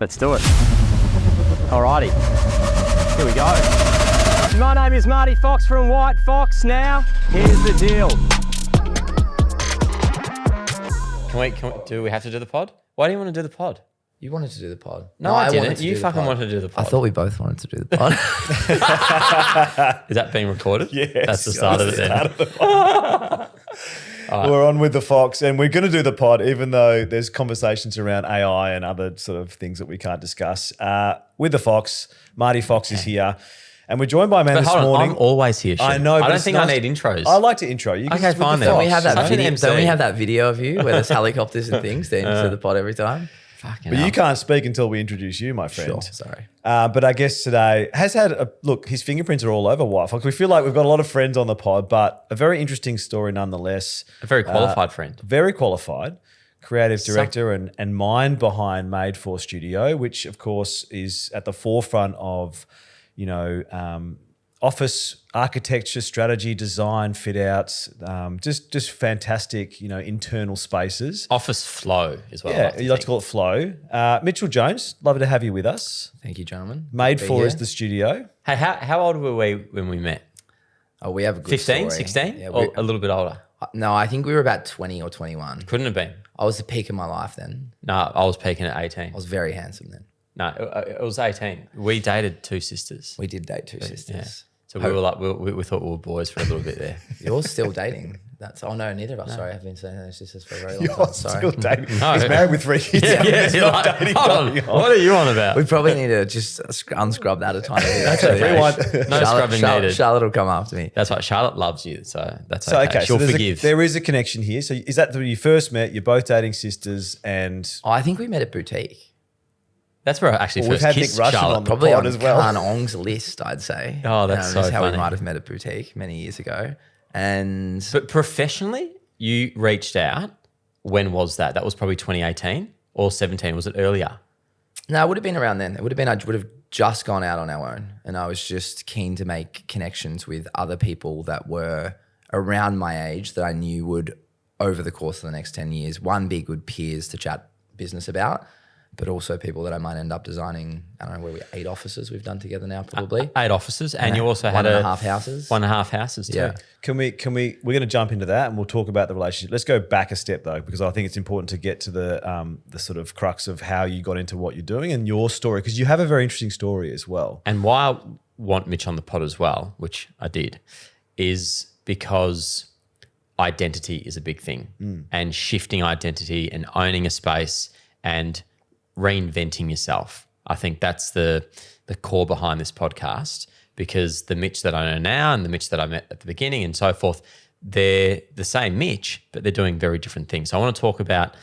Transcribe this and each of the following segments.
Let's do it. Alrighty, here we go. My name is Marty Fox from WHITEFOX. Now, here's the deal. Do we have to do the pod? Why do you want to do the pod? You wanted to do the pod. No, I didn't. You fucking wanted to do the pod. I thought we both wanted to do the pod. Is that being recorded? Yes. That's the start of it then. We're on with the Fox, and we're going to do the pod, even though there's conversations around AI and other sort of things that we can't discuss. With the Fox, Marty Fox is here, and we're joined by a man this morning. I'm always here. I know. I don't think I need intros. I like to intro you. Okay, fine then. Don't we have that Such an video? MC. Don't we have that video of you where there's helicopters and things then to the pod every time? Fucking But hell. you can't speak until we introduce you, my friend. Sure, sorry. But our guest today has had a look. His fingerprints are all over WHITEFOX. We feel like we've got a lot of friends on the pod, but a very interesting story nonetheless. A very qualified friend. Very qualified, creative director and mind behind Made For Studio, which of course is at the forefront of, office architecture, strategy, design, fit outs, just fantastic, internal spaces. Office flow is what I Yeah, like to you like think. to call it flow. Mitchell Jones, lovely to have you with us. Thank you, gentlemen. Made Good to be For here. is the studio. Hey, how old were we when we met? Oh, we have a good 15, story. 16? Yeah, Or a little bit older? no, I think we were about 20 or 21. Couldn't have been. I was the peak of my life then. No, I was peaking at 18. I was very handsome then. No, it was 18. We dated two sisters. We did date two Yeah. sisters. So we were like, we thought we were boys for a little bit there. You're still dating. No, neither of us. Sorry, I've been saying those sisters for a very long You're time. Sorry. still dating. No. He's married with 3 kids. There's you're no like, dating hold on, going on. what are you on about? We probably need to just unscrub that a tiny bit. Actually. Rewind. No scrubbing needed. Charlotte will come after me. That's right. Charlotte loves you, so that's So, okay. okay, She'll so forgive. there is a connection here. So is that when you first met, you're both dating sisters and I think we met at Boutique. That's where I actually Well, we've first had kissed Nick Russian Charlotte. on the Probably pod on as well. Khan Ong's list, I'd say. Oh, that's so how funny. we might have met at Boutique many years ago. And But professionally, you reached out. When was that? That was probably 2018 or 17. Was it earlier? no, it would have been around then. It would have been, I would have just gone out on our own. And I was just keen to make connections with other people that were around my age that I knew would, over the course of the next 10 years, one, be good peers to chat business about, but also people that I might end up designing. I don't know, where 8 offices we've done together now, probably. 8 offices, and you also had 1.5 houses. 1.5 houses too. Yeah. we're going to jump into that and we'll talk about the relationship. Let's go back a step though, because I think it's important to get to the sort of crux of how you got into what you're doing and your story, because you have a very interesting story as well. And why I want Mitch on the pod as well, which I did, is because identity is a big thing, and shifting identity and owning a space and reinventing yourself. I think that's the core behind this podcast, because the Mitch that I know now and the Mitch that I met at the beginning and so forth, they're the same Mitch, but they're doing very different things. So I want to talk about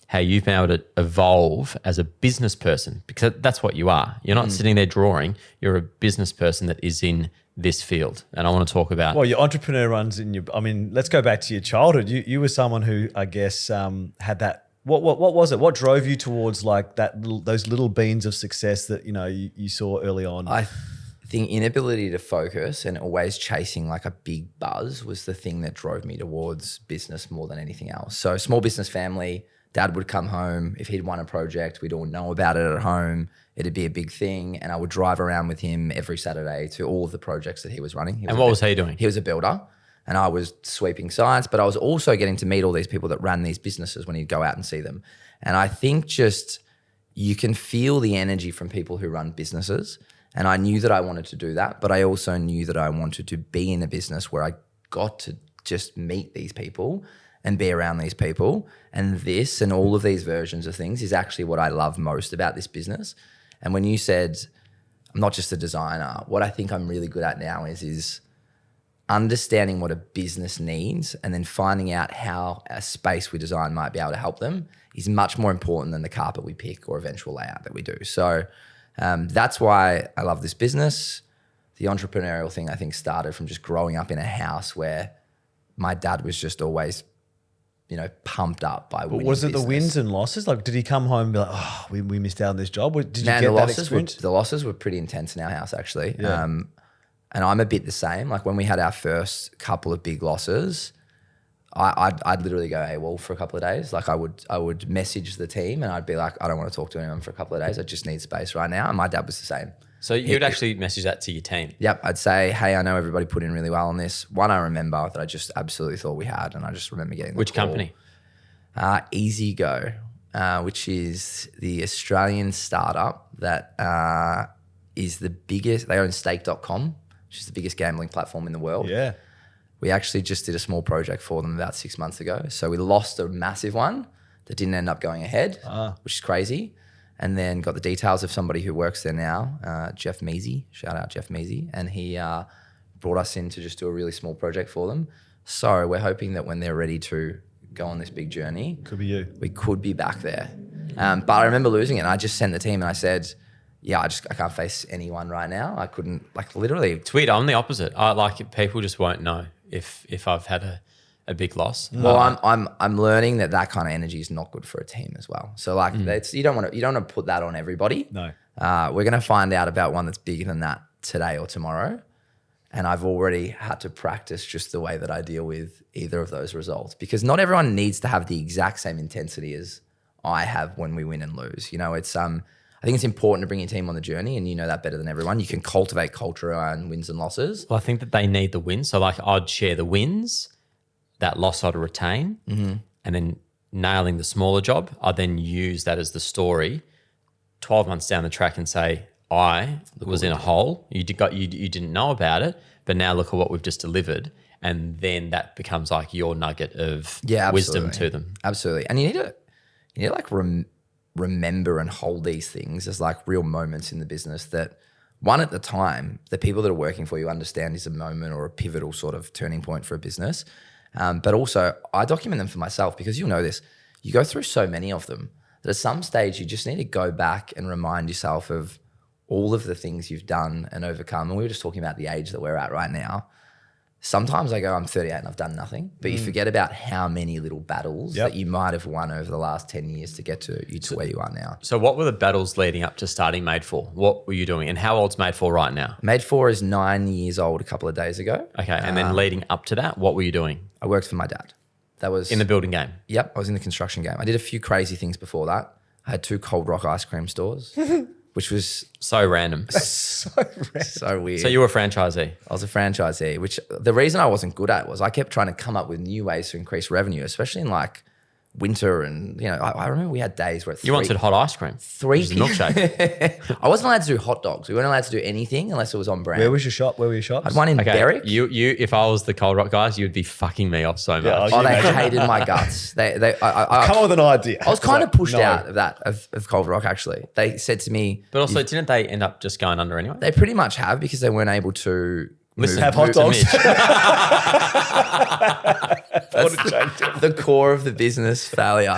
how you've been able to evolve as a business person, because that's what you are. You're not sitting there drawing. You're a business person that is in this field. And I want to talk about... Well, your entrepreneur runs in your, let's go back to your childhood. You were someone who, I guess, had that. What was it? What drove you towards like those little beans of success that you saw early on? I think inability to focus and always chasing like a big buzz was the thing that drove me towards business more than anything else. So small business family, dad would come home. If he'd won a project, we'd all know about it at home. It'd be a big thing. And I would drive around with him every Saturday to all of the projects that he was running. And what was he doing? He was a builder. And I was sweeping sites, but I was also getting to meet all these people that ran these businesses when he'd go out and see them. And I think just you can feel the energy from people who run businesses. And I knew that I wanted to do that, but I also knew that I wanted to be in a business where I got to just meet these people and be around these people. And this and all of these versions of things is actually what I love most about this business. And when you said, I'm not just a designer, what I think I'm really good at now is understanding what a business needs and then finding out how a space we design might be able to help them is much more important than the carpet we pick or eventual layout that we do. So that's why I love this business. The entrepreneurial thing, I think, started from just growing up in a house where my dad was just always, pumped up by winning was it the business. wins and losses? Like, did he come home and be like, "Oh, we missed out on this job"? Or did you Man, get the that losses experience? the losses were pretty intense in our house, actually. Yeah. And I'm a bit the same. Like when we had our first couple of big losses, I'd literally go AWOL for a couple of days. Like I would message the team and I'd be like, I don't want to talk to anyone for a couple of days. I just need space right now. And my dad was the same. So you'd actually message that to your team? Yep. I'd say, hey, I know everybody put in really well on this. One I remember that I just absolutely thought we had, and I just remember getting the Which call. company? Easy Go, which is the Australian startup that is the biggest. They own stake.com, which is the biggest gambling platform in the world. Yeah. We actually just did a small project for them about 6 months ago. So we lost a massive one that didn't end up going ahead, which is crazy. And then got the details of somebody who works there now, Jeff Measy. Shout out Jeff Measy. And he brought us in to just do a really small project for them. So we're hoping that when they're ready to go on this big journey, Could be you. we could be back there. But I remember losing it. And I just sent the team and I said, yeah, I can't face anyone right now. I couldn't, like literally. It's weird. I'm the opposite. I like people just won't know if I've had a big loss. Well, I'm learning that kind of energy is not good for a team as well. So like you don't want to put that on everybody. No. We're going to find out about one that's bigger than that today or tomorrow. And I've already had to practice just the way that I deal with either of those results, because not everyone needs to have the exact same intensity as I have when we win and lose. You know, it's I think it's important to bring your team on the journey, and you know that better than everyone. You can cultivate culture around wins and losses. Well, I think that they need the wins. So like I'd share the wins, that loss I'd retain, and then nailing the smaller job, I'd then use that as the story 12 months down the track and say, I was in a hole. You didn't know about it, but now look at what we've just delivered. And then that becomes like your nugget of wisdom to them. Absolutely. And you need to like remember and hold these things as like real moments in the business that one at the time, the people that are working for you understand is a moment or a pivotal sort of turning point for a business. But also I document them for myself, because you'll know this, you go through so many of them that at some stage you just need to go back and remind yourself of all of the things you've done and overcome. And we were just talking about the age that we're at right now. Sometimes I go, I'm 38 and I've done nothing, but you forget about how many little battles that you might have won over the last 10 years to get to where you are now. So what were the battles leading up to starting Made For? What were you doing, and how old's Made For right now? Made For is 9 years old a couple of days ago. Okay, and then leading up to that, what were you doing? I worked for my dad. That was In the building game? Yep, I was in the construction game. I did a few crazy things before that. I had 2 Cold Rock ice cream stores, which was So random. so weird. So you were a franchisee? I was a franchisee, which the reason I wasn't good at was I kept trying to come up with new ways to increase revenue, especially in like winter. And, you know, I remember we had days where You wanted hot ice cream. 3 which is a milkshake. I wasn't allowed to do hot dogs. We weren't allowed to do anything unless it was on brand. Where was your shop? Where were your shops? I had one in Okay, Berwick. you. If I was the Cold Rock guys, you'd be fucking me off so much. Yeah, Oh, they imagine? hated my guts. I Come up with an idea. was kind of pushed no. out of Cold Rock, actually. They said to me, But also, didn't they end up just going under anyway? they pretty much have, because they weren't able to Listen, Have hot to dogs. Mitch. the core of the business failure.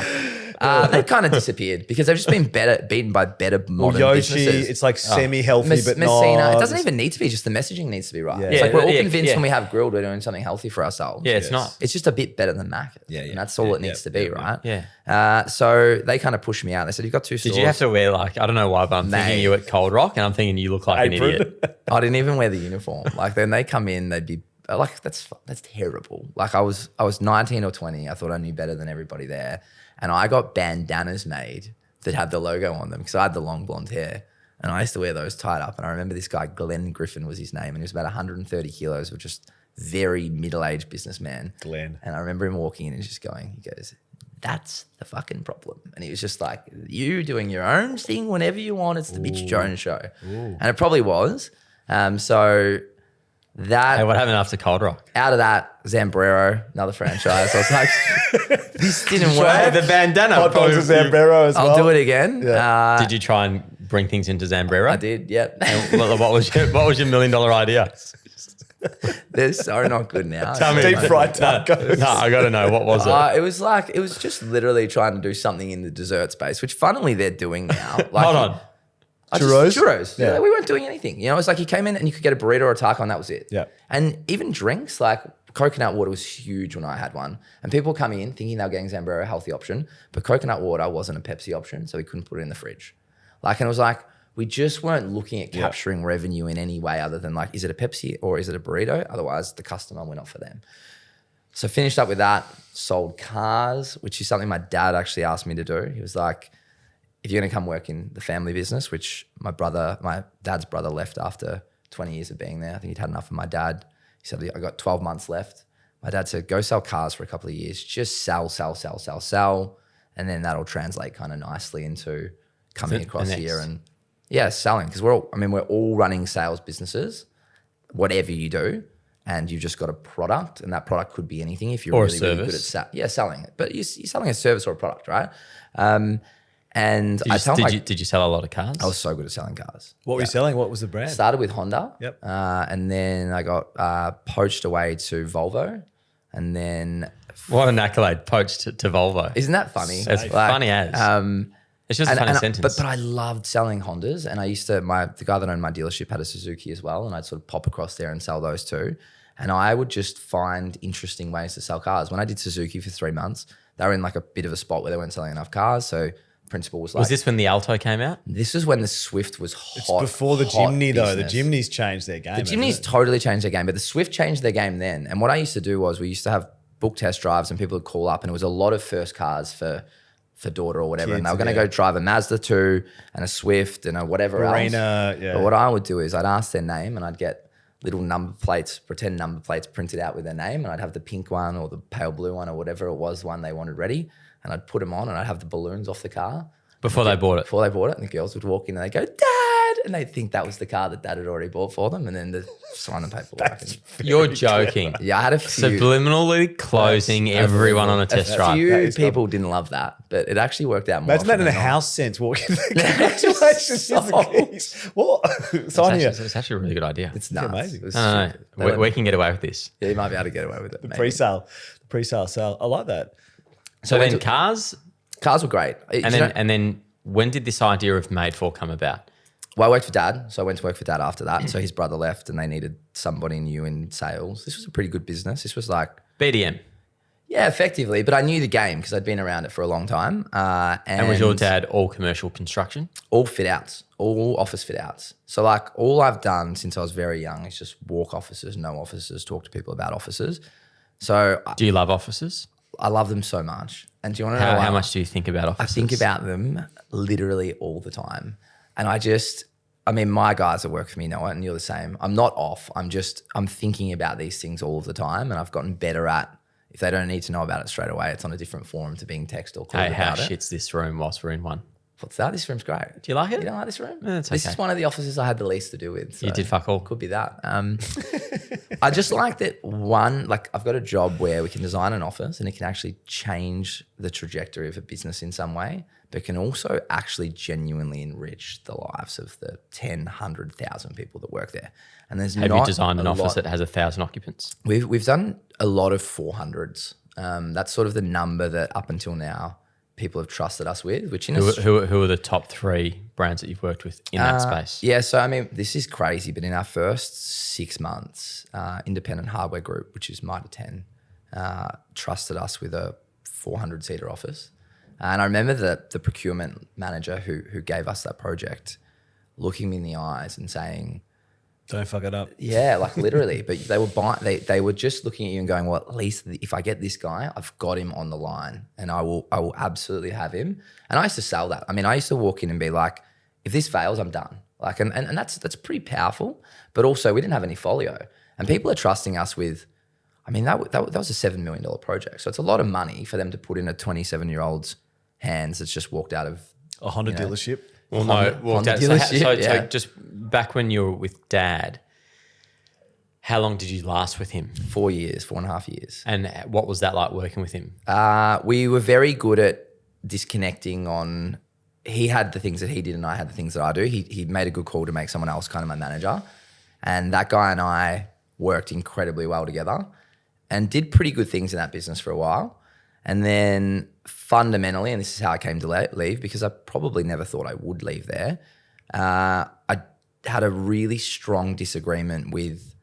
They kind of disappeared because they've just been beaten by better modern Yoshi, businesses. it's like semi-healthy, but Messina, not. it doesn't even need to be, just the messaging needs to be right. Yeah. It's like we're all Yeah, convinced yeah. when we have grilled, we're doing something healthy for ourselves. Yeah, it's not. It's just a bit better than Mac. Yeah, And yeah. that's all Yeah, it needs yeah, to be, yeah, right? Yeah. So they kind of pushed me out. They said, you've got 2 stores. Did you have to wear like, I don't know why, but I'm thinking Mate. you at Cold Rock and I'm thinking you look like an Apron. idiot. I didn't even wear the uniform. Like then they come in, they'd be like, that's terrible. Like I was 19 or 20. I thought I knew better than everybody there. And I got bandanas made that had the logo on them because I had the long blonde hair. And I used to wear those tied up. And I remember this guy, Glenn Griffin was his name. And he was about 130 kilos of just very middle-aged businessman. Glenn. And I remember him walking in and just going, he goes, that's the fucking problem. And he was just like, you doing your own thing whenever you want. It's the Mitch Jones show. And it probably was. So that Hey, what happened after Cold Rock? out of that, Zambrero, another franchise. I was like, this didn't Hey, work. the bandana. Hot dogs and Zambrero as well. I'll do it again. Did you try and bring things into Zambrero? I did, yep. What was your $1 million idea? They're so not good now. Tell me. Deep fried tacos. No, I got to know. What was it? It was just literally trying to do something in the dessert space, which funnily they're doing now. Like, Hold on. Churros. Yeah. Yeah. We weren't doing anything. You know, it's like you came in and you could get a burrito or a taco and that was it. Yeah. And even drinks, like coconut water was huge when I had one. And people come in thinking they were getting Zambrero, a healthy option, but coconut water wasn't a Pepsi option, so we couldn't put it in the fridge. Like, and it was like, we just weren't looking at capturing revenue in any way other than like, is it a Pepsi or is it a burrito? Otherwise, the customer, we're not for them. So finished up with that, sold cars, which is something my dad actually asked me to do. He was like, if you're going to come work in the family business, which my dad's brother left after 20 years of being there. I think he'd had enough of my dad. He said, I got 12 months left. My dad said, go sell cars for a couple of years. Just sell. And then that'll translate kind of nicely into coming across here and selling. Because we're all running sales businesses, whatever you do. And you've just got a product, and that product could be anything if you're really good at selling it. But you're selling a service or a product, right? Did you sell a lot of cars? I was so good at selling cars. What were you selling? What was the brand? Started with Honda. Yep. And then I got poached away to Volvo. And then... What an accolade, poached to Volvo. Isn't that funny? It's funny as. It's just a funny sentence. But I loved selling Hondas. And I used to... the guy that owned my dealership had a Suzuki as well. And I'd sort of pop across there and sell those too. And I would just find interesting ways to sell cars. When I did Suzuki for 3 months, they were in like a bit of a spot where they weren't selling enough cars. So principal was like... Was this when the Alto came out? This is when the Swift was hot. It's before the Jimny though. The business. Jimny's changed their game. The Jimny's totally changed their game, but the Swift changed their game then. And what I used to do was we used to have book test drives and people would call up and it was a lot of first cars for daughter or whatever. Kids, and they were going to go drive a Mazda 2 and a Swift and a whatever else. Yeah. But what I would do is I'd ask their name and I'd get little number plates, pretend number plates printed out with their name, and I'd have the pink one or the pale blue one or whatever it was, one they wanted ready, and I'd put them on and I'd have the balloons off the car. Before they bought it? Before they bought it, and the girls would walk in and they'd go, Dad! And they'd think that was the car that Dad had already bought for them, and then the sign and paperwork. You're joking. Yeah, I had a few. Subliminally closing everyone on a test drive. A few people didn't love that, but it actually worked out more. Imagine that in a house sense, walking. Congratulations, here's the keys. What? Sign here. It's actually a really good idea. It's nuts. amazing. No. We can get away with this. Yeah, you might be able to get away with it. The pre-sale sale. I like that. So then cars, were great. and then when did this idea of Made For come about? Well, I worked for Dad, so I went to work for Dad after that. So his brother left and they needed somebody new in sales. This was a pretty good business. This was like... BDM. Yeah, effectively. But I knew the game because I'd been around it for a long time. And was your dad all commercial construction? All fit outs, all office fit outs. So like all I've done since I was very young is just walk offices, know offices, talk to people about offices. So... Do you love offices? I love them so much. And do you want to know how much do you think about offices? I think about them literally all the time. And my guys that work for me know it, and you're the same. I'm not off. I'm thinking about these things all of the time, and I've gotten better at, if they don't need to know about it straight away, it's on a different forum to being text or called Hey, how about it. shit's this room whilst we're in one? What's that? This room's great. Do you like it? You don't like this room? It's This okay. is one of the offices I had the least to do with. So You did fuck all. Could be that. I just like that I've got a job where we can design an office and it can actually change the trajectory of a business in some way, but can also actually genuinely enrich the lives of the 10, 100,000 people that work there. And there's Have you designed an office that has 1,000 occupants? We've done a lot of 400s. That's sort of the number that up until now people have trusted us with, which Who are the top 3 brands that you've worked with in that space? Yeah, so this is crazy, but in our first 6 months, Independent Hardware Group, which is Mitre 10, trusted us with a 400-seater office. And I remember the procurement manager who gave us that project looking me in the eyes and saying, Don't fuck it up. yeah, like literally. But they were just looking at you and going, well, at least if I get this guy, I've got him on the line and I will absolutely have him. And I used to sell that. I used to walk in and be like, if this fails, I'm done. Like, and that's pretty powerful. But also we didn't have any folio. And people are trusting us with, that was a $7 million project. So it's a lot of money for them to put in a 27-year-old's hands that's just walked out of A Honda dealership. Well, Honda dealership, So just back when you were with Dad, how long did you last with him? 4.5 years. And what was that like working with him? We were very good at disconnecting on, he had the things that he did and I had the things that I do. He made a good call to make someone else kind of my manager. And that guy and I worked incredibly well together and did pretty good things in that business for a while. And then fundamentally, and this is how I came to leave because I probably never thought I would leave there, I had a really strong disagreement with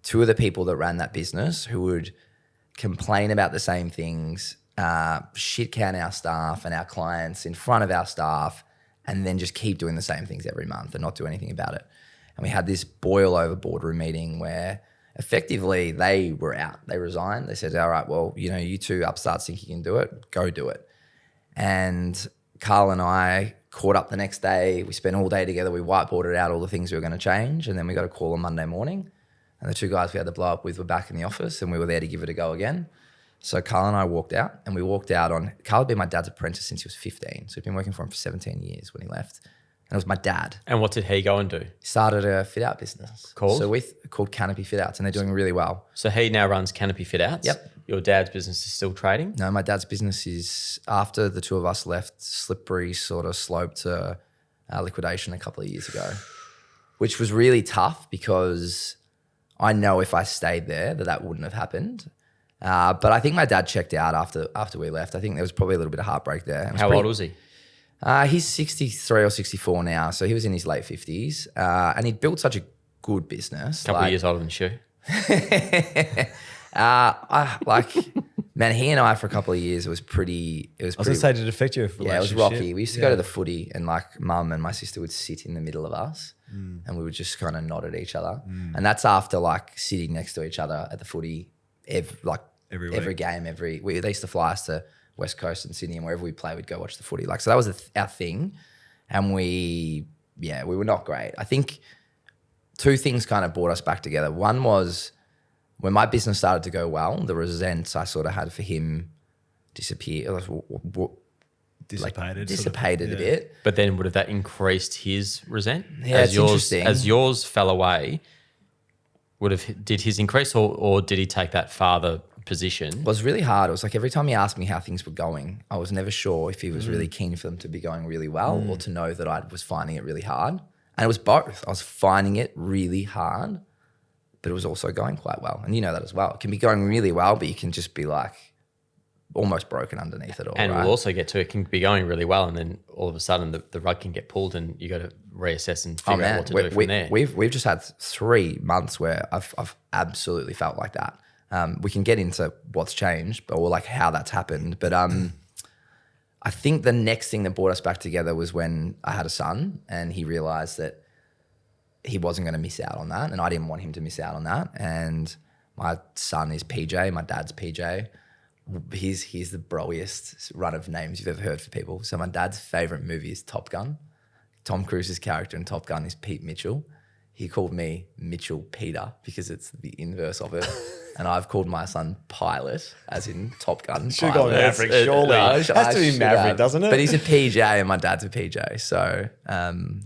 2 of the people that ran that business who would complain about the same things, shit can our staff and our clients in front of our staff, and then just keep doing the same things every month and not do anything about it. And we had this boil over boardroom meeting where effectively they were out. They resigned. They said, all right, well, you two upstarts think you can do it, go do it. And Carl and I caught up the next day. We spent all day together. We whiteboarded out all the things we were going to change. And then we got a call on Monday morning. And the two guys we had to blow up with were back in the office and we were there to give it a go again. So Carl and I walked out, and we walked out on, Carl had been my dad's apprentice since he was 15. So he'd been working for him for 17 years when he left. And it was my dad. And what did he go and do? He started a fit out business. Called? Called Canopy Fit Outs, and they're doing really well. So he now runs Canopy Fit Outs? Yep. Your dad's business is still trading? No, my dad's business is, after the two of us left, slippery sort of sloped to liquidation a couple of years ago, which was really tough because I know if I stayed there that wouldn't have happened. But I think my dad checked out after we left. I think there was probably a little bit of heartbreak there. How old was he? He's 63 or 64 now, so he was in his late 50s. And he'd built such a good business. A couple of years older than Shu. Man, he and I for a couple of years, it was pretty. I was going to say, did it affect your relationship? Yeah, it was rocky. We used to go to the footy, and like mum and my sister would sit in the middle of us, and we would just kind of nod at each other. And that's after like sitting next to each other at the footy, every game. They used to fly us to West Coast and Sydney, and wherever we play, we'd go watch the footy. Like, so that was our thing, and we were not great. I think two things kind of brought us back together. One was, when my business started to go well, the resents I sort of had for him dissipated a bit. But then would have that increased his resent? Yeah, it's interesting. As yours fell away, did his increase or did he take that father position? It was really hard. It was like every time he asked me how things were going, I was never sure if he was really keen for them to be going really well or to know that I was finding it really hard. And it was both. I was finding it really hard, but it was also going quite well. And you know that as well. It can be going really well, but you can just be like almost broken underneath it all. And right? we'll also get to, it can be going really well, and then all of a sudden the rug can get pulled and you got to reassess and figure out what to do from there. We've just had 3 months where I've absolutely felt like that. We can get into what's changed or like how that's happened. But I think the next thing that brought us back together was when I had a son and he realized that he wasn't going to miss out on that. And I didn't want him to miss out on that. And my son is PJ, my dad's PJ. He's the broiest run of names you've ever heard for people. So my dad's favorite movie is Top Gun. Tom Cruise's character in Top Gun is Pete Mitchell. He called me Mitchell Peter because it's the inverse of it. And I've called my son Pilot, as in Top Gun. Should go Maverick, surely. It has to be Maverick, doesn't it? But he's a PJ and my dad's a PJ. So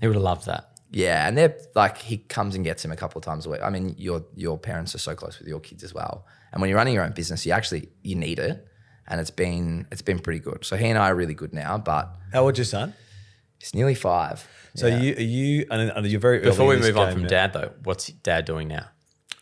he would have loved that. yeah, and they're like, he comes and gets him a couple of times a week. I mean, your parents are so close with your kids as well. And when you're running your own business, you need it. And it's been pretty good. So he and I are really good now, but how old's your son? He's nearly 5. So you're very early. Before we move on from dad though, what's dad doing now?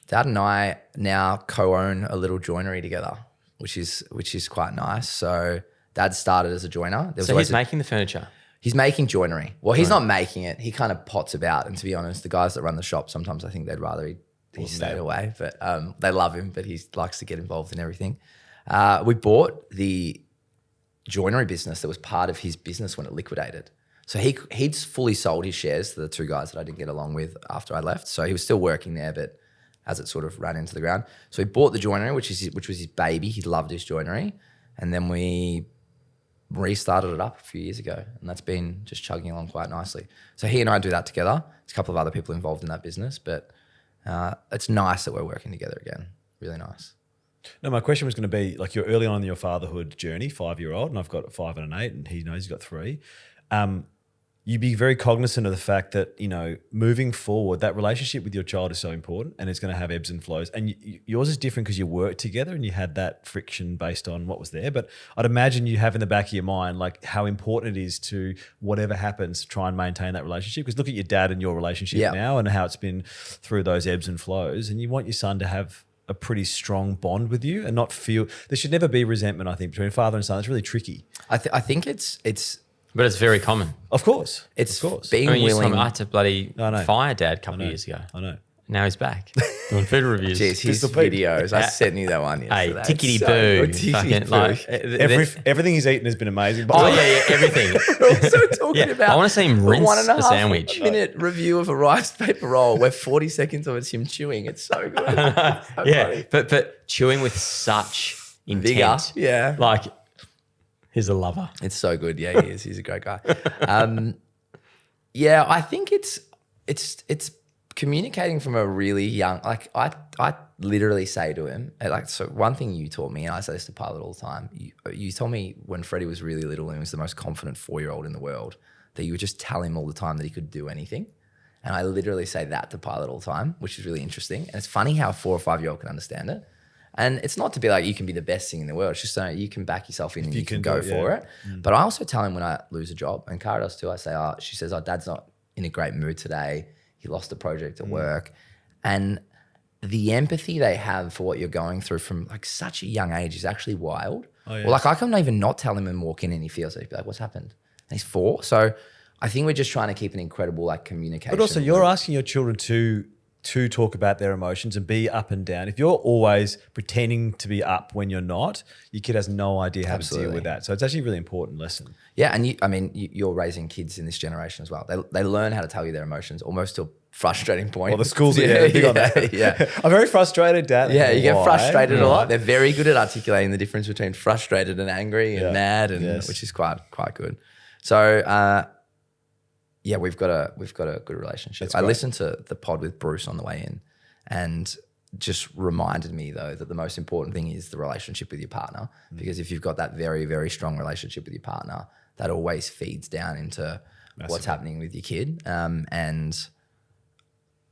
Dad and I now co-own a little joinery together, which is quite nice. So Dad started as a joiner. So he's making the furniture? He's making joinery. Well, he's not making it. He kind of pots about. And to be honest, the guys that run the shop, sometimes I think they'd rather he stayed away. But they love him, but he likes to get involved in everything. We bought the joinery business that was part of his business when it liquidated. So he'd fully sold his shares to the 2 guys that I didn't get along with after I left. So he was still working there, but as it sort of ran into the ground. So he bought the joinery, which was his baby. He loved his joinery. And then we restarted it up a few years ago, and that's been just chugging along quite nicely. So he and I do that together. There's a couple of other people involved in that business, but it's nice that we're working together again. Really nice. No, my question was going to be, like, you're early on in your fatherhood journey, 5-year-old, and I've got a 5 and an 8, and he knows he's got 3. You'd be very cognizant of the fact that, moving forward, that relationship with your child is so important, and it's going to have ebbs and flows. And yours is different because you work together and you had that friction based on what was there. But I'd imagine you have in the back of your mind, like, how important it is to, whatever happens, try and maintain that relationship. Because look at your dad and your relationship now and how it's been through those ebbs and flows. And you want your son to have a pretty strong bond with you and not feel, there should never be resentment, I think, between father and son. It's really tricky. I think it's But it's very common. Of course. It's of course. being I mean, willing. I had to bloody fire dad a couple of years ago. I know. Now he's back doing food reviews. Jeez, his Pistol Pete. videos. I sent you that one Hey, yesterday. tickety It's so boo. good. Tickety Fucking, boo. like, Everything he's eaten has been amazing. oh, yeah, everything. We're also talking Yeah, about I wanna see him a rinse 1.5 a sandwich. minute review of a rice paper roll where 40 seconds of it's him chewing. It's so good. It's so Yeah, funny. but chewing with such Vigor. intent. Yeah. Like, he's a lover. It's so good. Yeah, he is. He's a great guy. Yeah, I think it's communicating from a really young, like I literally say to him, like, so one thing you taught me, and I say this to Pilot all the time, you told me when Freddie was really little and he was the most confident 4-year-old in the world, that you would just tell him all the time that he could do anything. And I literally say that to Pilot all the time, which is really interesting. And it's funny how a 4 or 5-year-old can understand it. And it's not to be like, you can be the best thing in the world. It's just so you can back yourself in and you can go for it. But I also tell him when I lose a job, and Cara does too, I say, she says, Dad's not in a great mood today. He lost a project at work. And the empathy they have for what you're going through from like such a young age is actually wild. Oh, yeah. Well, like I can't even not tell him and walk in and he feels it. He'd be like, what's happened? And he's 4. So I think we're just trying to keep an incredible like communication. But also you're asking your children to talk about their emotions and be up and down. If you're always pretending to be up when you're not, your kid has no idea how to deal with that. So it's actually a really important lesson. Yeah, and you're raising kids in this generation as well. They learn how to tell you their emotions almost to a frustrating point. Well, the schools are big on that. Yeah. I'm very frustrated, Dad. Yeah, you get Why? frustrated a lot. They're very good at articulating the difference between frustrated and angry and mad, and which is quite good. So yeah, we've got a good relationship. I listened to the pod with Bruce on the way in, and just reminded me though that the most important thing is the relationship with your partner, because if you've got that very, very strong relationship with your partner, that always feeds down into what's happening with your kid. And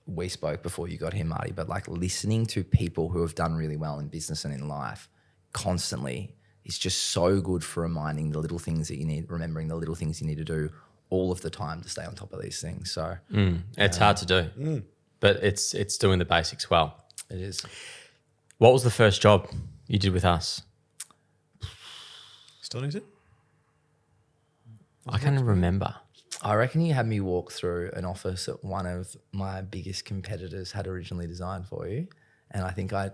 we spoke before you got here, Marty, but like listening to people who have done really well in business and in life constantly is just so good for remembering the little things you need to do all of the time to stay on top of these things. So it's hard to do, but it's doing the basics well. it is. What was the first job you did with us? Stonington? I can't remember. I reckon you had me walk through an office that one of my biggest competitors had originally designed for you. And I think I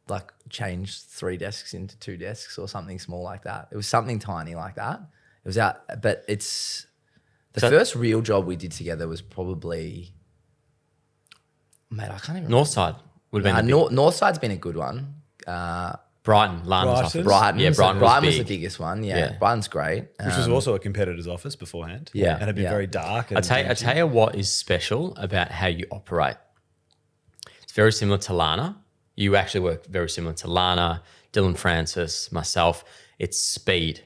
like changed 3 desks into 2 desks or something small like that. It was something tiny like that. It was out, but it's the first real job we did together was probably, mate, I can't even Northside would have been Northside's been a good one. Brighton, Lana's office. Brighton, Yeah, Brighton was big. the biggest one. Yeah, Brighton's great. Which was also a competitor's office beforehand. Yeah. And had been very dark. And I tell you what is special about how you operate. It's very similar to Lana. You actually work very similar to Lana, Dylan Francis, myself. It's speed.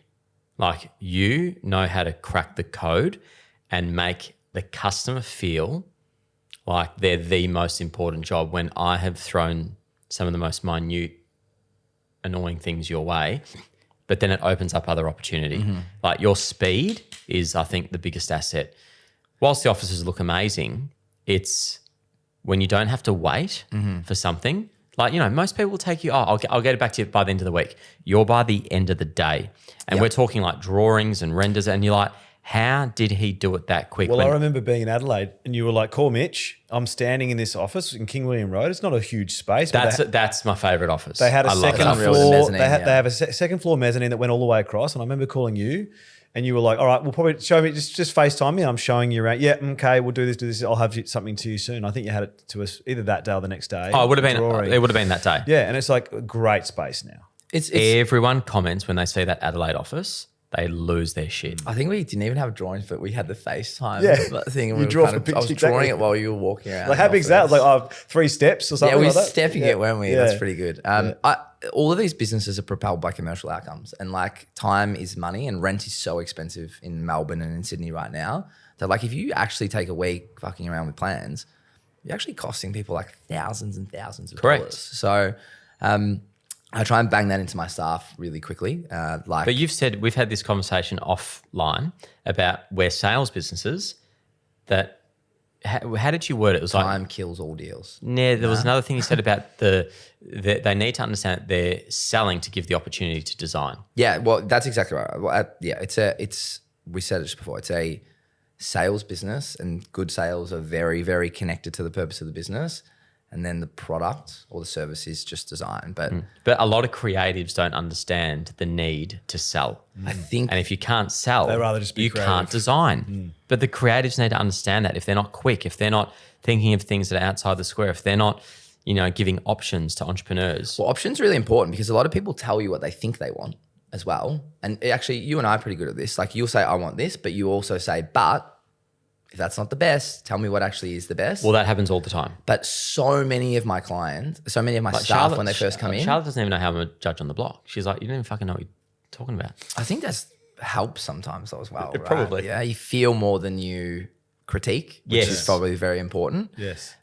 Like you know how to crack the code and make the customer feel like they're the most important job, when I have thrown some of the most minute, annoying things your way, but then it opens up other opportunity. Like your speed is, I think, the biggest asset. Whilst the offices look amazing, it's when you don't have to wait for something. Like, most people will take you, I'll get it back to you by the end of the week. You're by the end of the day. And we're talking like drawings and renders, and you're like, how did he do it that quick? Well, I remember being in Adelaide and you were like, call Mitch. I'm standing in this office in King William Road. It's not a huge space. That's my favourite office. They had a second floor. They have a second floor mezzanine that went all the way across. And I remember calling you, and you were like, "All right, we'll probably show me. Just FaceTime me. I'm showing you around. Yeah, okay, we'll do this. I'll have something to you soon." I think you had it to us either that day or the next day. Oh, it would have been that day. Yeah, and it's like a great space now. It's Everyone comments when they see that Adelaide office. They lose their shit. I think we didn't even have drawings, but we had the FaceTime thing. And You draw for pictures, I was drawing it while you were walking around. Like how big's that? Like 3 steps or something. Yeah, we like were that? stepping it, weren't we? Yeah. That's pretty good. All of these businesses are propelled by commercial outcomes, and like time is money, and rent is so expensive in Melbourne and in Sydney right now that like if you actually take a week fucking around with plans, you're actually costing people like thousands and thousands of dollars. So I try and bang that into my staff really quickly. But you've said, we've had this conversation offline about where sales businesses that, how did you word it? It was time kills all deals. There was another thing you said about they need to understand that they're selling to give the opportunity to design. Yeah, well, that's exactly right. Well, we said it just before. It's a sales business, and good sales are very, very connected to the purpose of the business. and then the product or the service is just design. But But a lot of creatives don't understand the need to sell. I think And if you can't sell, They'd rather just be you creative. can't design. But the creatives need to understand that. If they're not quick, if they're not thinking of things that are outside the square, if they're not, giving options to entrepreneurs. well, options are really important because a lot of people tell you what they think they want as well. And actually, you and I are pretty good at this. Like you'll say, I want this, but you also say, but if that's not the best, tell me what actually is the best. Well, that happens all the time. But so many of my clients, so many of my staff, when they first come in, Charlotte doesn't even know how I'm a judge on the block. She's like, you don't even fucking know what you're talking about. I think that's helps sometimes though as well. Right? Probably. Yeah, you feel more than you critique, which Yes. is probably very important. Yes.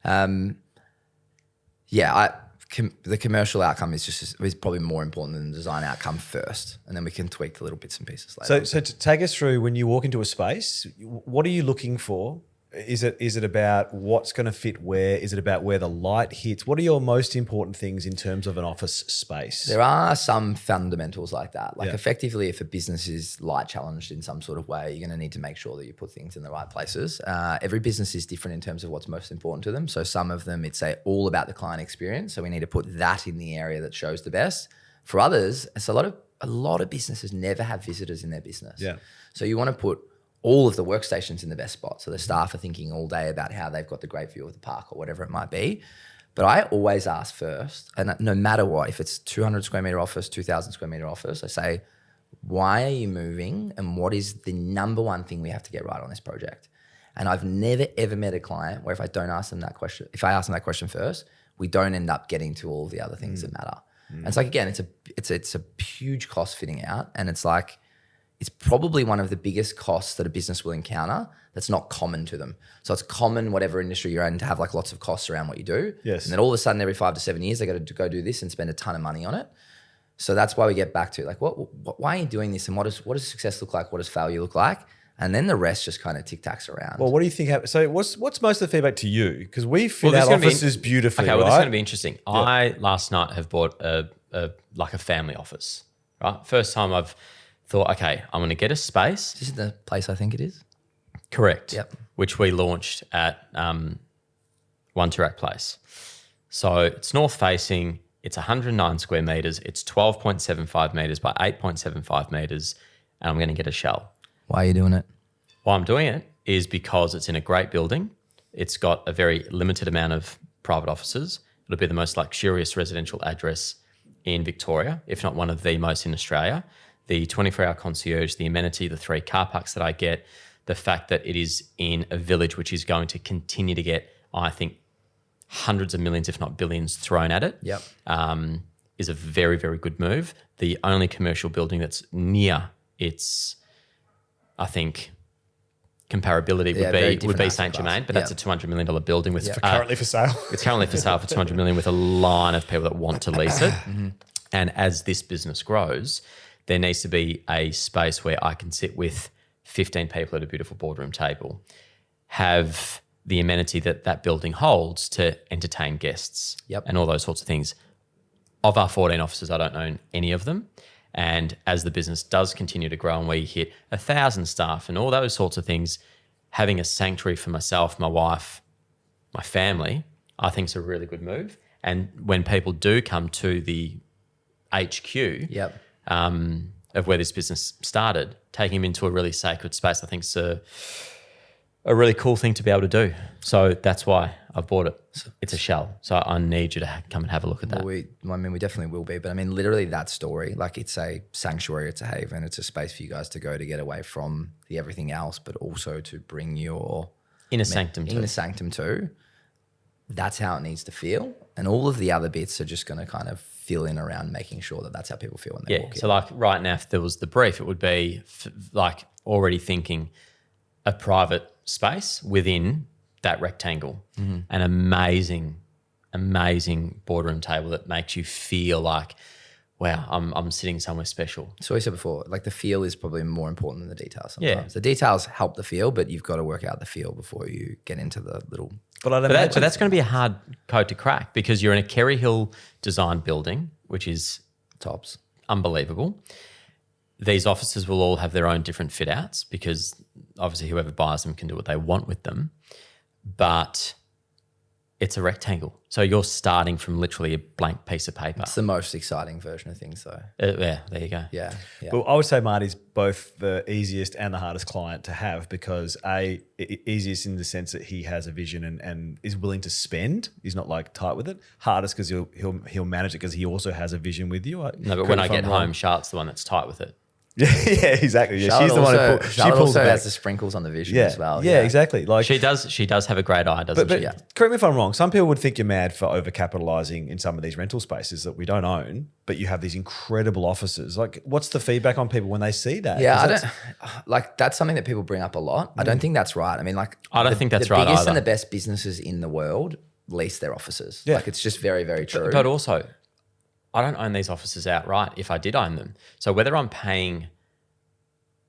The commercial outcome is probably more important than the design outcome first, and then we can tweak the little bits and pieces later. So to take us through, when you walk into a space, what are you looking for? Is it about what's going to fit where? Is it about where the light hits? What are your most important things in terms of an office space? There are some fundamentals like that. Like Yeah. effectively, if a business is light challenged in some sort of way, you're going to need to make sure that you put things in the right places. Every business is different in terms of what's most important to them. So some of them, it's all about the client experience. So we need to put that in the area that shows the best. For others, it's a lot of businesses never have visitors in their business. Yeah. So you want to put all of the workstations in the best spot. So the staff are thinking all day about how they've got the great view of the park or whatever it might be. But I always ask first, and no matter what, if it's 200 square meter office, 2,000 square meter office, I say, why are you moving? And what is the number one thing we have to get right on this project? And I've never, ever met a client where if I don't ask them that question, if I ask them that question first, we don't end up getting to all the other things that matter. And it's like, again, it's a huge cost fitting out. And it's like, it's probably one of the biggest costs that a business will encounter that's not common to them. So it's common, whatever industry you're in, to have like lots of costs around what you do. Yes. And then all of a sudden, every 5 to 7 years, they got to go do this and spend a ton of money on it. So that's why we get back to like, why are you doing this? And what does success look like? What does failure look like? And then the rest just kind of tic-tacs around. Well, what do you think? So what's most of the feedback to you? Because we fit this is our gonna be offices beautifully, Okay, well, right? this is going to be interesting. I last night have bought a family office, right? First time I've thought, okay, I'm going to get a space. This is the place I think it is. Correct. Yep. Which we launched at One Toorak Place. So it's north facing. It's 109 square meters. It's 12.75 meters by 8.75 meters, and I'm going to get a shell. Why are you doing it? Why I'm doing it is because it's in a great building. It's got a very limited amount of private offices. It'll be the most luxurious residential address in Victoria, if not one of the most in Australia. The 24-hour concierge, the amenity, the 3 car parks that I get, the fact that it is in a village which is going to continue to get, I think, hundreds of millions, if not billions, thrown at it, Yep. is a very, very good move. The only commercial building that's near its, I think, comparability Yeah, very would different be asset Saint class. Germain, but that's a Yep. $200 million building with currently for sale. it's currently for sale for $200 million with a line of people that want to lease it. And as this business grows, there needs to be a space where I can sit with 15 people at a beautiful boardroom table, have the amenity that that building holds to entertain guests Yep. and all those sorts of things. Of our 14 offices, I don't own any of them. And as the business does continue to grow and we hit 1,000 staff and all those sorts of things, having a sanctuary for myself, my wife, my family, I think is a really good move. And when people do come to the HQ Yep. of where this business started, taking them into a really sacred space, I think is a really cool thing to be able to do. So that's why I've bought it. It's a shell. So I need you to come and have a look at that. We definitely will be. But I mean, literally that story, like it's a sanctuary, it's a haven, it's a space for you guys to go to get away from the everything else, but also to bring your Inner sanctum too. inner sanctum too. That's how it needs to feel. And all of the other bits are just going to kind of fill in around making sure that that's how people feel when they Yeah. walk in. So like right now, if there was the brief, it would be like already thinking a private space within that rectangle, an amazing boardroom table that makes you feel like, wow, I'm sitting somewhere special. So we said before, like the feel is probably more important than the details Yeah. sometimes. The details help the feel, but you've got to work out the feel before you get into the little... But But that's going to be a hard code to crack because you're in a Kerry Hill design building, which is tops. unbelievable. These offices will all have their own different fit outs because obviously whoever buys them can do what they want with them. But it's a rectangle. So you're starting from literally a blank piece of paper. It's the most exciting version of things, though. Yeah, there you go. Yeah. Well, I would say Marty's both the easiest and the hardest client to have because easiest in the sense that he has a vision and is willing to spend. He's not like tight with it. Hardest because he'll manage it because he also has a vision with you. No, but when I get home, Charlotte's the one that's tight with it. Yeah, exactly. Yeah, Charlotte she's the one also, who she Charlotte pulls also back. has the sprinkles on the vision Yeah, as well. yeah, exactly. Like She does have a great eye, doesn't she? correct me if I'm wrong. Some people would think you're mad for overcapitalizing in some of these rental spaces that we don't own, but you have these incredible offices. Like, what's the feedback on people when they see that? Yeah, 'Cause I that's- don't like that's something that people bring up a lot. I don't think that's right. I mean, like I don't think that's the right biggest either. and the best businesses in the world lease their offices. Yeah. Like it's just very, very true. But also, I don't own these offices outright if I did own them. So whether I'm paying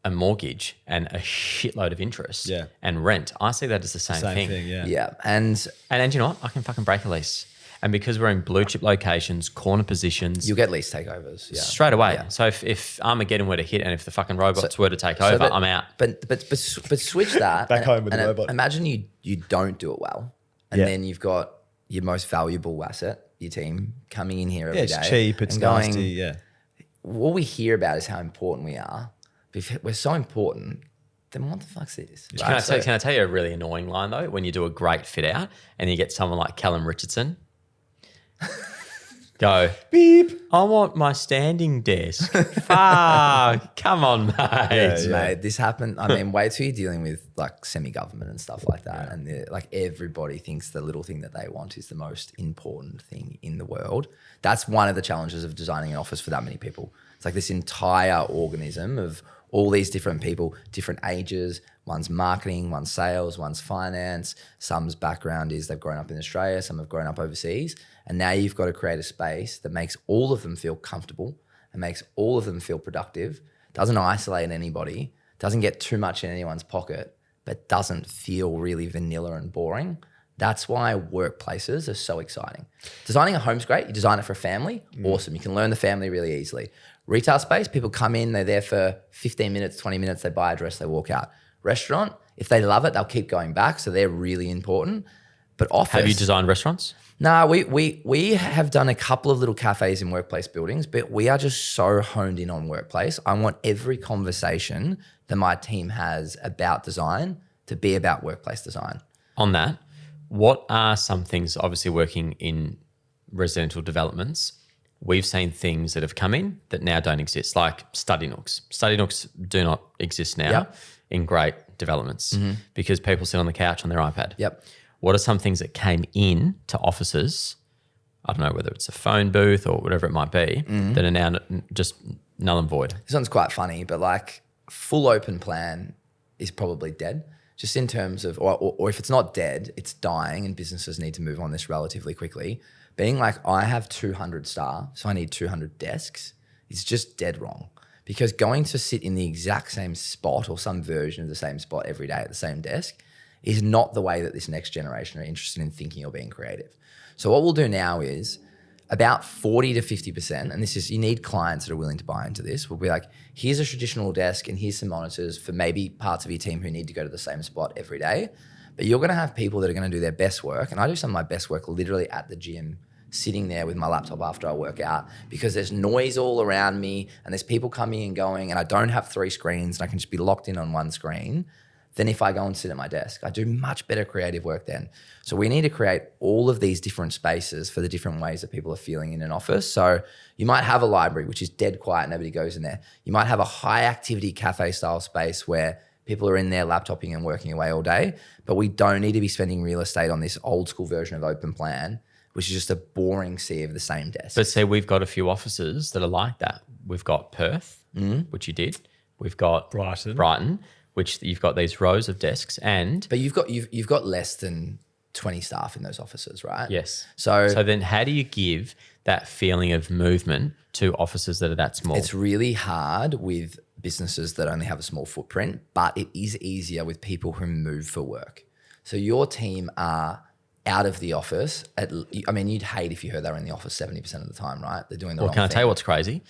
a mortgage and a shitload of interest Yeah. and rent, I see that as the same, same thing. thing. Yeah. yeah, and And you know what? I can fucking break a lease. And because we're in blue chip locations, corner positions, you'll get lease takeovers. Yeah, straight away. Yeah. So if Armageddon were to hit and if the fucking robots were to take over, but- I'm out. But switch that Back home with the robot. Imagine you don't do it well, and Yeah. then you've got your most valuable asset, your team, coming in here every Yeah, day. it's cheap. It's and going, nasty. Yeah. All we hear about is how important we are. If we're so important, then what the fuck's this? Can I tell you a really annoying line though? When you do a great fit out and you get someone like Callum Richardson, go, beep, I want my standing desk. Fuck, come on, mate. Mate, this happened. I mean, wait till you're dealing with like semi-government and stuff like that, and like everybody thinks the little thing that they want is the most important thing in the world. That's one of the challenges of designing an office for that many people. It's like this entire organism of all these different people, different ages. One's marketing, one's sales, one's finance. Some's background is they've grown up in Australia, some have grown up overseas. And now you've got to create a space that makes all of them feel comfortable and makes all of them feel productive, doesn't isolate anybody, doesn't get too much in anyone's pocket, but doesn't feel really vanilla and boring. That's why workplaces are so exciting. Designing a home's great. You design it for a family, awesome. You can learn the family really easily. Retail space, people come in, they're there for 15 minutes, 20 minutes, they buy a dress, they walk out. Restaurant, if they love it, they'll keep going back, so they're really important. But office... Have you designed restaurants? No, we have done a couple of little cafes in workplace buildings, but we are just so honed in on workplace. I want every conversation that my team has about design to be about workplace design. On that, what are some things, obviously working in residential developments, we've seen things that have come in that now don't exist, like study nooks. Study nooks do not exist now Yep. in great developments because people sit on the couch on their iPad. Yep. What are some things that came in to offices, I don't know whether it's a phone booth or whatever it might be, that are now just null and void? This one's quite funny, but like full open plan is probably dead. Just in terms of, or if it's not dead, it's dying and businesses need to move on this relatively quickly. Being like, I have 200 staff, so I need 200 desks, is just dead wrong. Because going to sit in the exact same spot or some version of the same spot every day at the same desk is not the way that this next generation are interested in thinking or being creative. So what we'll do now is about 40 to 50%, and this is, you need clients that are willing to buy into this. We'll be like, here's a traditional desk and here's some monitors for maybe parts of your team who need to go to the same spot every day. But you're gonna have people that are gonna do their best work. And I do some of my best work literally at the gym, sitting there with my laptop after I work out, because there's noise all around me and there's people coming and going, and I don't have 3 screens and I can just be locked in on one screen. Than if I go and sit at my desk. I do much better creative work then. So we need to create all of these different spaces for the different ways that people are feeling in an office. So you might have a library, which is dead quiet, nobody goes in there. You might have a high activity cafe style space where people are in there laptoping and working away all day, but we don't need to be spending real estate on this old school version of open plan, which is just a boring sea of the same desk. But say we've got a few offices that are like that. We've got Perth, which you did. We've got Brighton, which you've got these rows of desks, and But you've got less than 20 staff in those offices, right? yes. So then how do you give that feeling of movement to offices that are that small? it's really hard with businesses that only have a small footprint, but it is easier with people who move for work. So your team are out of the office. You'd hate if you heard they were in the office 70% of the time, right? They're doing the wrong Can I thing. tell you what's crazy?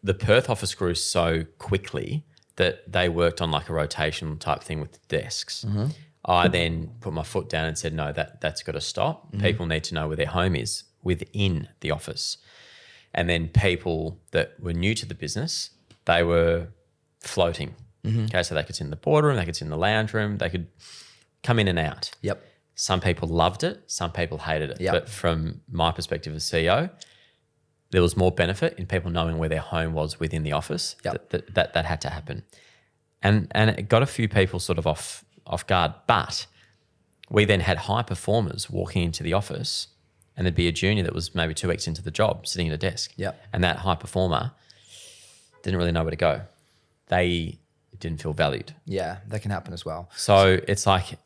The Perth office grew so quickly that they worked on like a rotation type thing with the desks. I then put my foot down and said, no, that's got to stop. People need to know where their home is within the office. And then people that were new to the business, they were floating. Okay, so they could sit in the boardroom, they could sit in the lounge room, they could come in and out. Yep. Some people loved it, some people hated it. Yep. But from my perspective as CEO, there was more benefit in people knowing where their home was within the office. Yep. That had to happen. And it got a few people sort of off guard. But we then had high performers walking into the office, and there'd be a junior that was maybe 2 weeks into the job sitting at a desk. Yep. And that high performer didn't really know where to go. They didn't feel valued. Yeah, that can happen as well. So it's like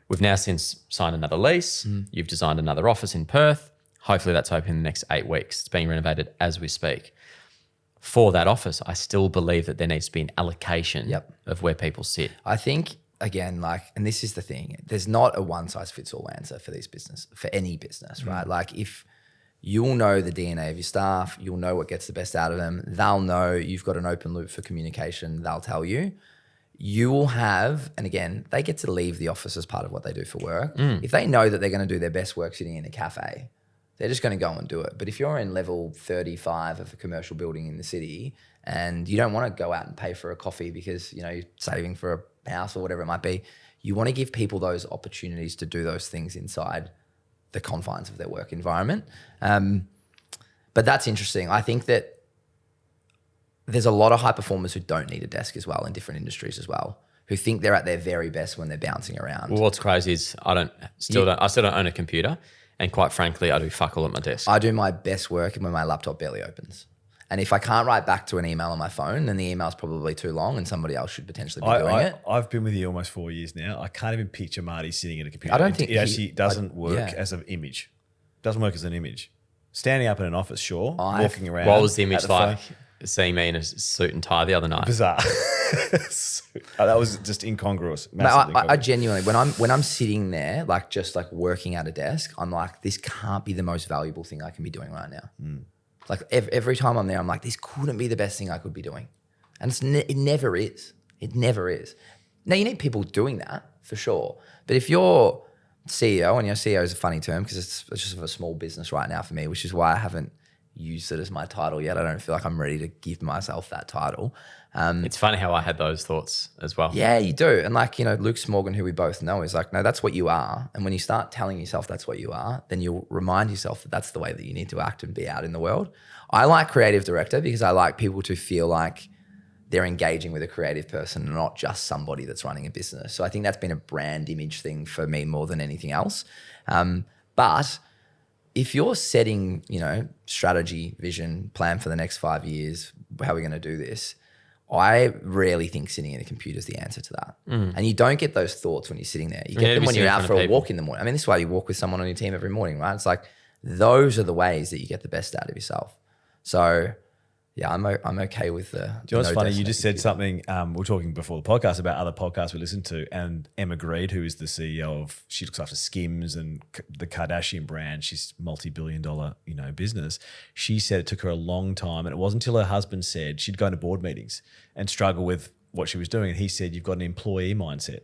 we've now since signed another lease. You've designed another office in Perth. Hopefully that's open in the next 8 weeks. It's being renovated as we speak. For that office, I still believe that there needs to be an allocation of where people sit. I think, again, like, and this is the thing, there's not a one size fits all answer for for any business, right? Like if you'll know the DNA of your staff, you'll know what gets the best out of them. They'll know you've got an open loop for communication. They'll tell you. You will have, and again, they get to leave the office as part of what they do for work. If they know that they're going to do their best work sitting in a cafe, they're just going to go and do it. But if you're in level 35 of a commercial building in the city and you don't want to go out and pay for a coffee because, you know, you're saving for a house or whatever it might be, you want to give people those opportunities to do those things inside the confines of their work environment. But that's interesting. I think that there's a lot of high performers who don't need a desk as well in different industries as well, who think they're at their very best when they're bouncing around. Well, what's crazy is I still don't own a computer. And quite frankly, I do fuck all at my desk. I do my best work when my laptop barely opens. And if I can't write back to an email on my phone, then the email's probably too long and somebody else should potentially be doing it. I've been with you almost 4 years now. I can't even picture Marty sitting at a computer. I don't think it actually doesn't work as an image. Doesn't work as an image. Standing up in an office, sure. Walking around. What was the image at like? phone. Seeing me in a suit and tie the other night. Bizarre. That was just incongruous. I genuinely, when I'm sitting there, like just like working at a desk, I'm like, this can't be the most valuable thing I can be doing right now. Like every time I'm there, I'm like, this couldn't be the best thing I could be doing. And it never is. It never is. Now you need people doing that for sure. But if you're CEO, and your CEO is a funny term because it's just a small business right now for me, which is why I haven't used it as my title yet. I don't feel like I'm ready to give myself that title. It's funny how I had those thoughts as well. Yeah, you do. And like, you know, Luke Smorgan, who we both know, is like, no, that's what you are. And when you start telling yourself that's what you are, then you'll remind yourself that that's the way that you need to act and be out in the world. I like creative director because I like people to feel like they're engaging with a creative person and not just somebody that's running a business. So I think that's been a brand image thing for me more than anything else. But if you're setting, you know, strategy, vision, plan for the next 5 years, how are we going to do this? I rarely think sitting in a computer is the answer to that. And you don't get those thoughts when you're sitting there. You get them when you're out for a walk in the morning. I mean, this is why you walk with someone on your team every morning, right? It's like those are the ways that you get the best out of yourself. So yeah, I'm okay with the. Do you know what's funny? You just said something. We were talking before the podcast about other podcasts we listened to, and Emma Grede, who is the CEO of, she looks after Skims and the Kardashian brand. She's multi-billion-dollar, you know, business. She said it took her a long time, and it wasn't until her husband said she'd go to board meetings and struggle with what she was doing, and he said, "You've got an employee mindset.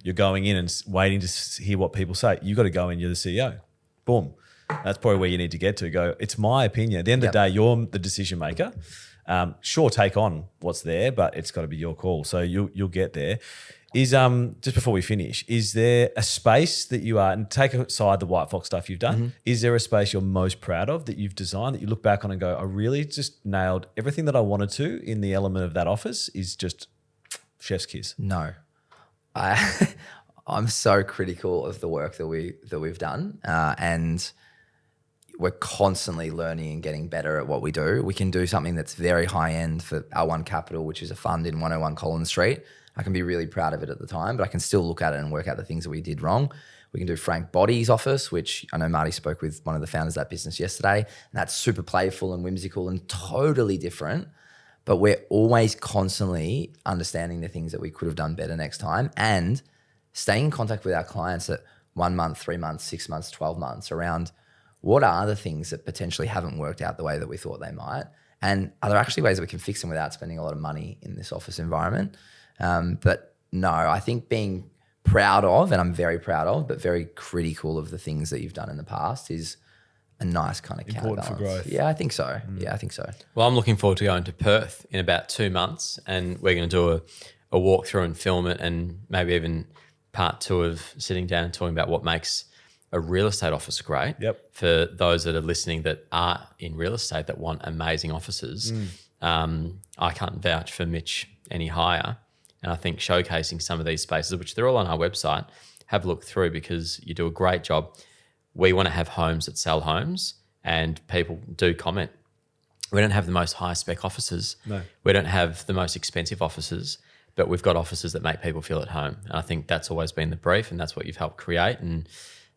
You're going in and waiting to hear what people say. You got to go in. You're the CEO. Boom." That's probably where you need to get to. Go, it's my opinion. At the end of the day, you're the decision maker. Sure, take on what's there, but it's got to be your call. So you'll get there. Is just before we finish, is there a space that you are, and take aside the WHITEFOX stuff you've done, is there a space you're most proud of that you've designed that you look back on and go, I really just nailed everything that I wanted to in the element of that office is just chef's kiss? No. I'm so critical of the work that we've done, and we're constantly learning and getting better at what we do. We can do something that's very high end for L1 Capital, which is a fund in 101 Collins Street. I can be really proud of it at the time, but I can still look at it and work out the things that we did wrong. We can do Frank Body's office, which I know Marty spoke with one of the founders of that business yesterday. And that's super playful and whimsical and totally different. But we're always constantly understanding the things that we could have done better next time and staying in contact with our clients at 1 month, 3 months, 6 months, 12 months around what are the things that potentially haven't worked out the way that we thought they might? And are there actually ways that we can fix them without spending a lot of money in this office environment? But no, I think being proud of, and I'm very proud of, but very critical of the things that you've done in the past, is a nice kind of Important for counterbalance. growth. Yeah, I think so. Yeah, I think so. Well, I'm looking forward to going to Perth in about 2 months, and we're going to do a walkthrough and film it, and maybe even part 2 of sitting down and talking about what makes a real estate office great. Yep. For those that are listening that are in real estate that want amazing offices, I can't vouch for Mitch any higher. And I think showcasing some of these spaces, which they're all on our website, have a look through because you do a great job. We want to have homes that sell homes, and people do comment. We don't have the most high spec offices. No. We don't have the most expensive offices, but we've got offices that make people feel at home. And I think that's always been the brief, and that's what you've helped create. And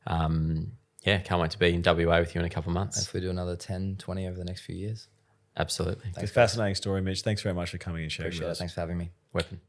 can't wait to be in WA with you in a couple of months. Hopefully do another 10, 20 over the next few years. Absolutely. It's a fascinating story, Mitch. Thanks very much for coming and sharing with Appreciate it. us. Thanks for having me. Weapon.